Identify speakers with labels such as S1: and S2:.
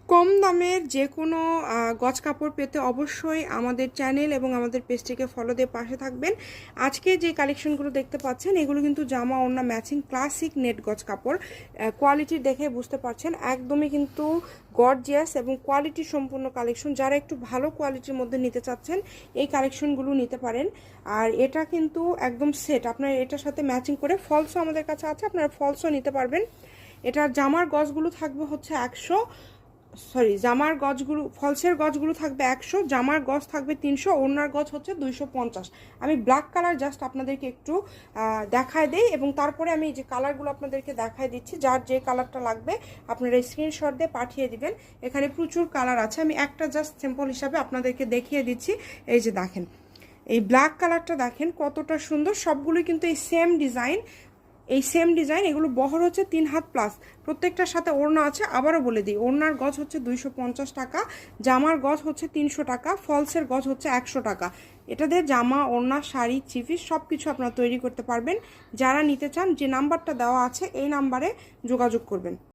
S1: কম দামের যে কোনো গজ কাপড় পেতে অবশ্যই আমাদের চ্যানেল এবং আমাদের পেজটিকে ফলো দিয়ে পাশে থাকবেন। আজকে যে কালেকশনগুলো দেখতে পাচ্ছেন এগুলো কিন্তু জামা ওড়না ম্যাচিং ক্লাসিক নেট গজ কাপড়। কোয়ালিটি দেখে বুঝতে পারছেন একদমই কিন্তু গর্জিয়াস এবং কোয়ালিটি সম্পূর্ণ কালেকশন। যারা একটু ভালো কোয়ালিটির মধ্যে নিতে চাচ্ছেন এই কালেকশনগুলো নিতে পারেন। আর এটা কিন্তু একদম সেট, আপনার এটার সাথে ম্যাচিং করে ফলসও আমাদের কাছে আছে, আপনারা ফলসও নিতে পারবেন। এটার জামার গজগুলো থাকবে হচ্ছে 100, জামার গজগুলো ফলসের গজগুলো থাকবে 100, জামার গজ থাকবে 300, ওড়নার গজ হচ্ছে 250। আমি ব্ল্যাক কালার জাস্ট আপনাদেরকে একটু দেখায় দেই এবং তারপরে আমি এই যে কালারগুলো আপনাদেরকে দেখায় দিচ্ছি। যার যে কালারটা লাগবে আপনারা স্ক্রিনশট দিয়ে পাঠিয়ে দিবেন। এখানে প্রচুর কালার আছে, আমি একটা জাস্ট স্যাম্পল হিসাবে আপনাদেরকে দেখিয়ে দিচ্ছি। এই যে দেখেন এই ব্ল্যাক কালারটা দেখেন কতটা সুন্দর, সবগুলোই কিন্তু এই সেম ডিজাইন, এগুলো বহর হচ্ছে 3 হাত প্লাস, প্রত্যেকটার সাথে ওড়না আছে। আবারও বলে দিই, ওড়নার গজ হচ্ছে 250 টাকা, জামার গজ হচ্ছে 300 টাকা, ফলসের গজ হচ্ছে 100 টাকা। এটা দিয়ে জামা, ওড়না, শাড়ি, চিফিস সব কিছু আপনারা তৈরি করতে পারবেন। যারা নিতে চান যে নাম্বারটা দেওয়া আছে এই নাম্বারে যোগাযোগ করবেন।